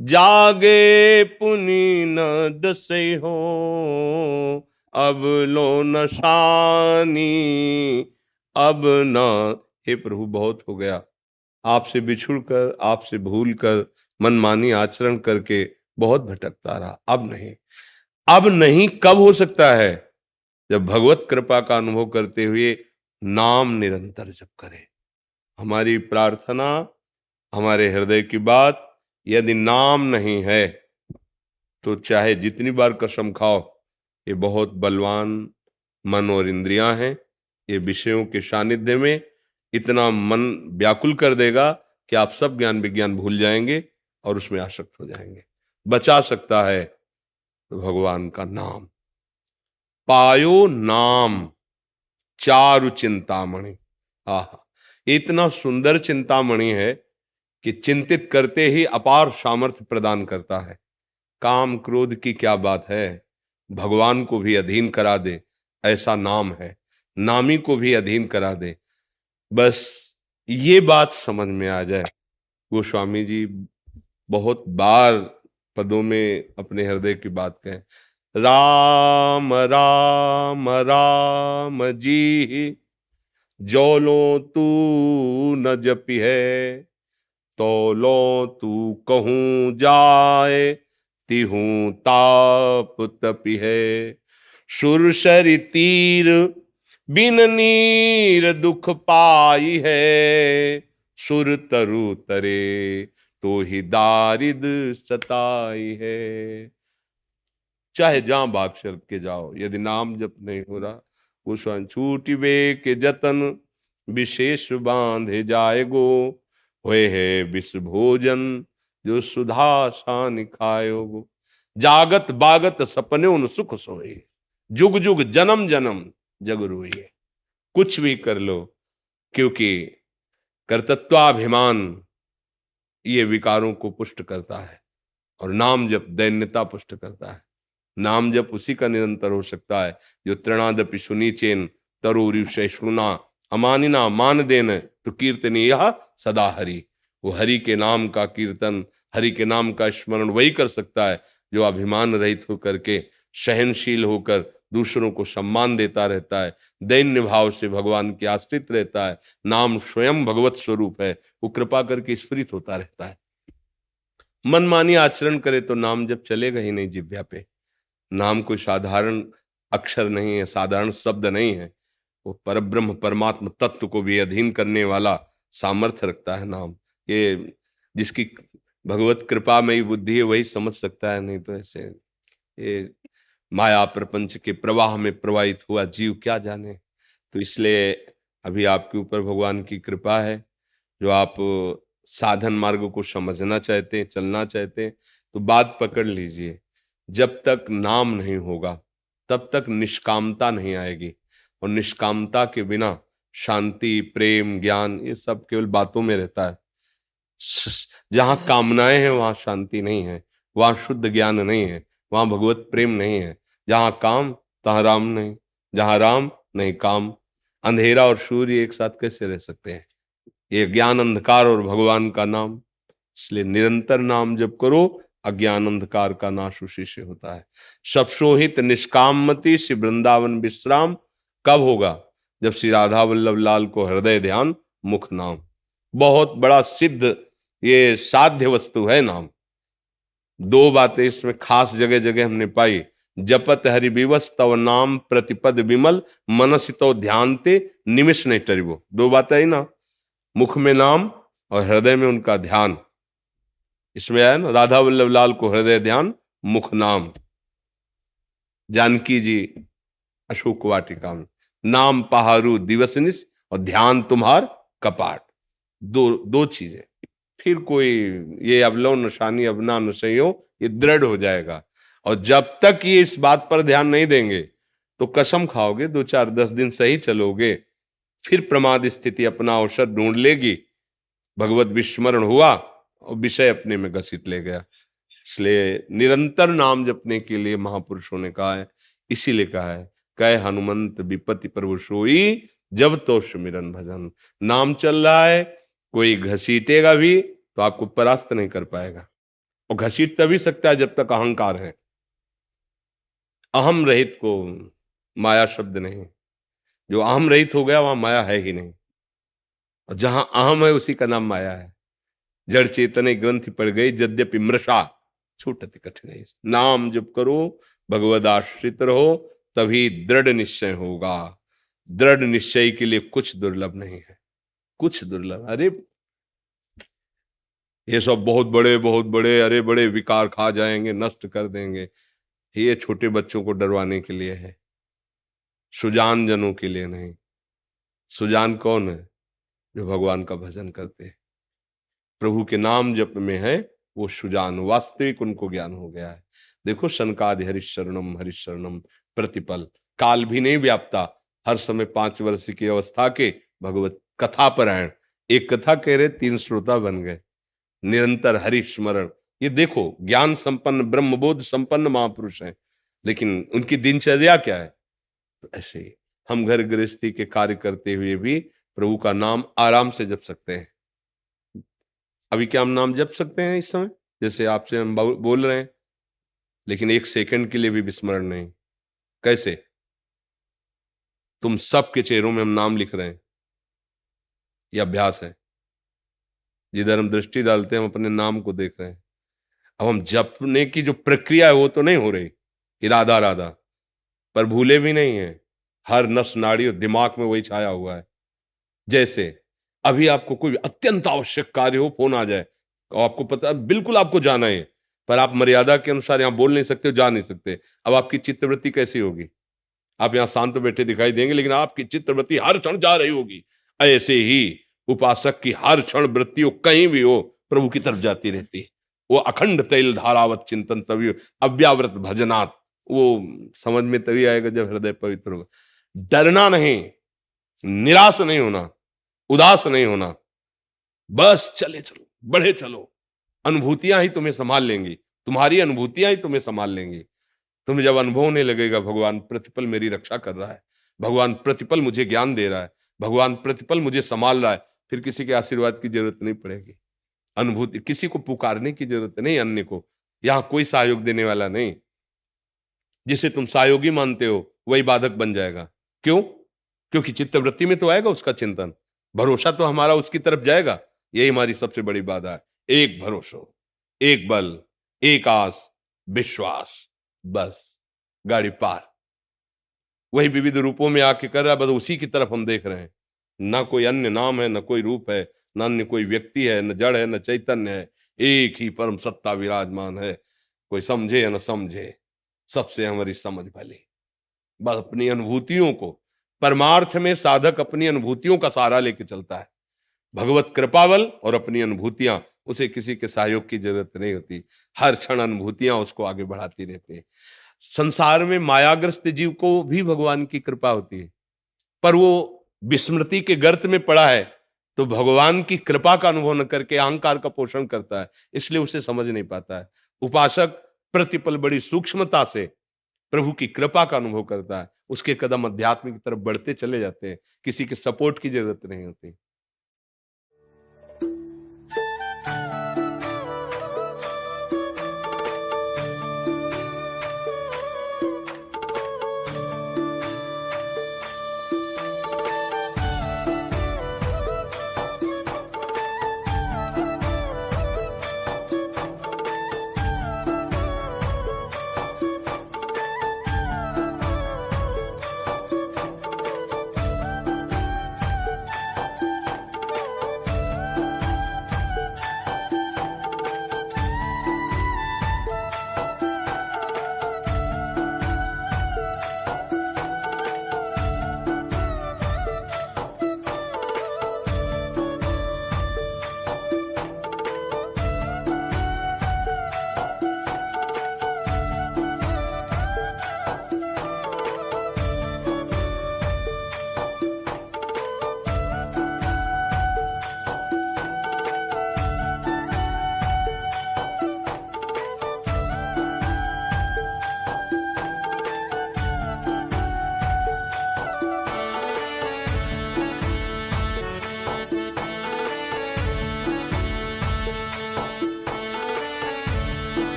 जागे पुनि न दसई हो, अब लो नशानी अब न। हे प्रभु, बहुत हो गया, आपसे बिछुड़ कर, आपसे भूल कर, मनमानी आचरण करके बहुत भटकता रहा। अब नहीं, अब नहीं। कब हो सकता है? जब भगवत कृपा का अनुभव करते हुए नाम निरंतर जप करें। हमारी प्रार्थना, हमारे हृदय की बात, यदि नाम नहीं है तो चाहे जितनी बार कसम खाओ, ये बहुत बलवान मन और इंद्रियां हैं। ये विषयों के सानिध्य में इतना मन व्याकुल कर देगा कि आप सब ज्ञान विज्ञान भूल जाएंगे और उसमें आसक्त हो जाएंगे। बचा सकता है तो भगवान का नाम। पायो नाम चारु चिंतामणि। आहा, इतना सुंदर चिंतामणि है कि चिंतित करते ही अपार सामर्थ्य प्रदान करता है। काम क्रोध की क्या बात है, भगवान को भी अधीन करा दे, ऐसा नाम है। नामी को भी अधीन करा दे। बस ये बात समझ में आ जाए। गोस्वामी जी बहुत बार पदों में अपने हृदय की बात कहें, राम राम राम जी, जो लो तू न जपी है, तो लो तू कहूं जाए, तिहूं ताप तपी है। सुरसरि तीर बिन नीर दुख पाई है, सुर तरु तरे तो ही दारिद सताई है। चाहे जहां भाग चल के जाओ, यदि नाम जप नहीं हो रहा, गोस्वामी छूटिबे के जतन विशेष बांधे जाएगो, होए है विष भोजन जो सुधा सान खाएगो। जागत बागत सपने उन सुख सोए, जुग जुग जन्म जन्म जग रोइए। कुछ भी कर लो, क्योंकि कर्तृत्वाभिमान ये विकारों को पुष्ट करता है और नाम जप दैन्यता पुष्ट करता है। नाम जप उसी का निरंतर हो सकता है जो तृणादपि सुनीचेन तरुरी सहिष्णुना अमानिना मान देन तो कीर्तनी यह सदा हरि। वो हरि के नाम का कीर्तन, हरि के नाम का स्मरण वही कर सकता है जो अभिमान रहित होकर के, सहनशील होकर दूसरों को सम्मान देता रहता है, दैन्य भाव से भगवान के आश्रित रहता है। नाम स्वयं भगवत स्वरूप है, वो कृपा करके स्फुरित होता रहता है। मनमानी आचरण करे तो नाम जब चलेगा ही नहीं जिह्वा पे। नाम कोई साधारण अक्षर नहीं है, साधारण शब्द नहीं है। वो परब्रह्म परमात्मा तत्व को भी अधीन करने वाला सामर्थ्य रखता है नाम। ये जिसकी भगवत कृपा में ही बुद्धि है वही समझ सकता है, नहीं तो ऐसे ये माया प्रपंच के प्रवाह में प्रवाहित हुआ जीव क्या जाने। तो इसलिए अभी आपके ऊपर भगवान की कृपा है, जो आप साधन मार्ग को समझना चाहते हैं, चलना चाहते हैं, तो बात पकड़ लीजिए। जब तक नाम नहीं होगा तब तक निष्कामता नहीं आएगी, और निष्कामता के बिना शांति, प्रेम, ज्ञान ये सब केवल बातों में रहता है। जहां कामनाएं हैं वहां शांति नहीं है, वहां शुद्ध ज्ञान नहीं है, वहां भगवत प्रेम नहीं है। जहां काम तहां राम नहीं, जहां राम नहीं काम। अंधेरा और सूर्य एक साथ कैसे रह सकते हैं? ये ज्ञान अंधकार और भगवान का नाम, इसलिए निरंतर नाम जप करो, अज्ञान अंधकार का नाश उसी से होता है। सब सोहित निष्कामति श्री वृंदावन विश्राम कब होगा? जब श्री राधा वल्लभ लाल को हृदय ध्यान मुख नाम। बहुत बड़ा सिद्ध ये साध्य वस्तु है नाम। दो बातें इसमें खास जगह जगह हमने पाई। जपत हरि विवश तव नाम प्रतिपद विमल मनस तो ध्यानते निमिष नहीं टरिबो। दो बातें आई ना, मुख में नाम और हृदय में उनका ध्यान। इसमें आया ना, राधा वल्लभ लाल को हृदय ध्यान मुख नाम। जानकी जी अशोक वाटिका में नाम पहारू दिवसनिस और ध्यान तुम्हार कपाट। दो चीजें। फिर कोई ये अवलो नशानी अबना नशयो ये दृढ़ हो जाएगा। और जब तक ये इस बात पर ध्यान नहीं देंगे तो कसम खाओगे 2-4-10 दिन सही चलोगे, फिर प्रमाद स्थिति अपना अवसर ढूंढ लेगी। भगवत विस्मरण हुआ और विषय अपने में घसीट ले गया। इसलिए निरंतर नाम जपने के लिए महापुरुषों ने कहा है, इसीलिए कहा है कह हनुमंत विपत्ति प्रभु सोई जब तो सुमिरन भजन। नाम चल रहा है, कोई घसीटेगा भी तो आपको परास्त नहीं कर पाएगा। और घसीट तभी सकता है जब तक अहंकार है। अहम रहित को माया शब्द नहीं। जो अहम रहित हो गया वहां माया है ही नहीं, और जहां अहम है उसी का नाम माया है। जड़ चेतने ग्रंथि पड़ गई यद्यपि मृषा छूटति कठिन। नाम जप करो, भगवद आश्रित रहो, तभी दृढ़ निश्चय होगा। दृढ़ निश्चय के लिए कुछ दुर्लभ नहीं है, कुछ दुर्लभ। अरे ये सब बहुत बड़े अरे बड़े विकार खा जाएंगे, नष्ट कर देंगे, ये छोटे बच्चों को डरवाने के लिए है, सुजान जनों के लिए नहीं। सुजान कौन है? जो भगवान का भजन करते हैं, प्रभु के नाम जप में है, वो सुजान, वास्तविक उनको ज्ञान हो गया है। देखो सनकादि हरिशरणम प्रतिपल। काल भी नहीं व्याप्ता, हर समय 5 वर्ष की अवस्था के भगवत कथा परायण। एक कथा कह रहे 3 श्रोता बन गए। निरंतर हरि स्मरण। ये देखो ज्ञान संपन्न ब्रह्मबोध संपन्न महापुरुष हैं, लेकिन उनकी दिनचर्या क्या है? तो ऐसे ही हम घर गृहस्थी के कार्य करते हुए भी प्रभु का नाम आराम से जप सकते हैं। अभी क्या हम नाम जप सकते हैं इस समय, जैसे आपसे हम बोल रहे हैं, लेकिन 1 सेकंड के लिए भी विस्मरण नहीं। कैसे? तुम सबके चेहरों में हम नाम लिख रहे हैं, यह अभ्यास है। जिधर हम दृष्टि डालते हैं हम अपने नाम को देख रहे हैं। अब हम जपने की जो प्रक्रिया है वो तो नहीं हो रही कि राधा राधा, पर भूले भी नहीं है। हर नस नाड़ी और दिमाग में वही छाया हुआ है। जैसे अभी आपको कोई अत्यंत आवश्यक कार्य हो, फोन आ जाए और आपको पता है बिल्कुल आपको जाना है, पर आप मर्यादा के अनुसार यहाँ बोल नहीं सकते, जा नहीं सकते। अब आपकी चित्तवृत्ति कैसी होगी? आप यहाँ शांत बैठे दिखाई देंगे, लेकिन आपकी चित्तवृत्ति हर क्षण जा रही होगी। ऐसे ही उपासक की हर क्षण वृत्ति कहीं भी हो प्रभु की तरफ जाती रहती है। वो अखंड तैल धारावत चिंतन तभी अव्यावृत भजनात्, वो समझ में तभी आएगा जब हृदय पवित्र होगा। डरना नहीं, निराश नहीं होना, उदास नहीं होना, बस चले चलो, बढ़े चलो। अनुभूतियां ही तुम्हें संभाल लेंगी, तुम्हारी अनुभूतियां ही तुम्हें संभाल लेंगी। तुम्हें जब अनुभव होने लगेगा भगवान प्रतिपल मेरी रक्षा कर रहा है, भगवान प्रतिपल मुझे ज्ञान दे रहा है, भगवान प्रतिपल मुझे संभाल रहा है, फिर किसी के आशीर्वाद की जरूरत नहीं पड़ेगी। अनुभूति, किसी को पुकारने की जरूरत नहीं, अन्य को। यहां कोई सहयोग देने वाला नहीं। जिसे तुम सहयोगी मानते हो वही बाधक बन जाएगा। क्यों? क्योंकि चित्तवृत्ति में तो आएगा उसका चिंतन, भरोसा तो हमारा उसकी तरफ जाएगा। यही हमारी सबसे बड़ी बाधा है। एक भरोसा, एक बल, एक आस, विश्वास, बस गाड़ी पार। वही विविध रूपों में आके कर रहा है, बस उसी की तरफ हम देख रहे हैं। ना कोई अन्य नाम है, ना कोई रूप है, न अन्य कोई व्यक्ति है, न जड़ है, न चैतन्य है, एक ही परम सत्ता विराजमान है। कोई समझे या न समझे, सबसे हमारी समझ भली। बस अपनी अनुभूतियों को, परमार्थ में साधक अपनी अनुभूतियों का सहारा लेके चलता है। भगवत कृपावल और अपनी अनुभूतियां, उसे किसी के सहयोग की जरूरत नहीं होती। हर क्षण अनुभूतियां उसको आगे बढ़ाती रहती है। संसार में मायाग्रस्त जीव को भी भगवान की कृपा होती है, पर वो विस्मृति के गर्त में पड़ा है, तो भगवान की कृपा का अनुभव न करके अहंकार का पोषण करता है, इसलिए उसे समझ नहीं पाता है। उपासक प्रतिपल बड़ी सूक्ष्मता से प्रभु की कृपा का अनुभव करता है, उसके कदम अध्यात्म की तरफ बढ़ते चले जाते हैं, किसी के सपोर्ट की जरूरत नहीं होती।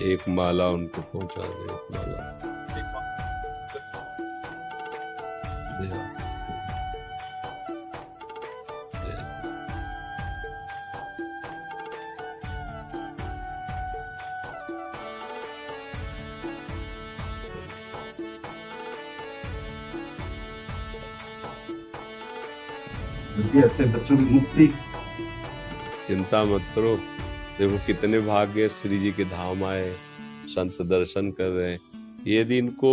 एक माला उनको पहुंचा दे, एक माला दे आ। ऐसे बच्चों की मुक्ति। चिंता मत करो, देखो कितने भाग्य श्री जी के धाम आए, संत दर्शन कर रहे हैं। यदि इनको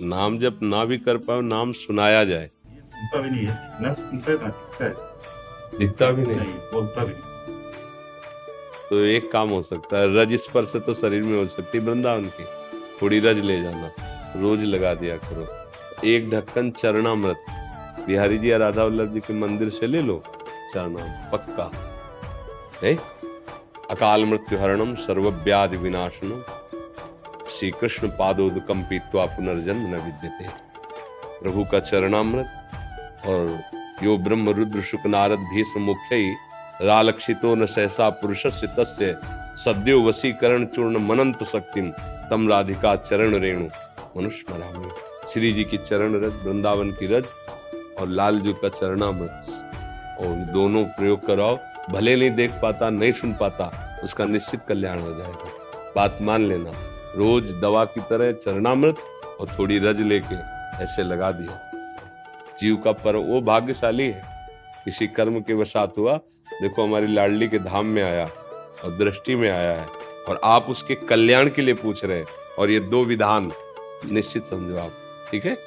नाम जप ना भी कर पाओ, नाम सुनाया जाए। सुनता भी नहीं है, ना सुनता है ना दिखता है। दिखता भी नहीं, नहीं बोलता भी नहीं। तो एक काम हो सकता है, रज स्पर्श तो शरीर में हो सकती है वृंदावन की, थोड़ी रज ले जाना, रोज लगा दिया करो। एक ढक्कन चरणामृत बिहारी जी या राधा वल्लभ जी के मंदिर से ले लो, चरणामृत पक्का है। अकाल मृत्यु हरणम सर्वव्याधि विनाशनम श्री कृष्ण पादोदकम पीत्वा पुनर्जन्म न विद्यते। प्रभु का चरणामृत और यो ब्रह्म रुद्र शुक नारद भीष्म मुख्य रालक्षितो न सहसा पुरुषस्य तस्य सद्यो वशीकरण चूर्ण मनंत शक्तिम तम राधिका चरण रेणु मनुष्य मरामी। श्री जी की चरण रज, वृंदावन की रज और लालजू का चरणामृत, और दोनों प्रयोग कराओ। भले नहीं देख पाता, नहीं सुन पाता, उसका निश्चित कल्याण हो जाएगा। बात मान लेना। रोज दवा की तरह चरणामृत और थोड़ी रज लेके ऐसे लगा दिया। जीव का पर्व वो भाग्यशाली है, किसी कर्म के वशात हुआ। देखो हमारी लाडली के धाम में आया और दृष्टि में आया है, और आप उसके कल्याण के लिए पूछ रहे हैं, और ये दो विधान निश्चित समझो आप, ठीक है।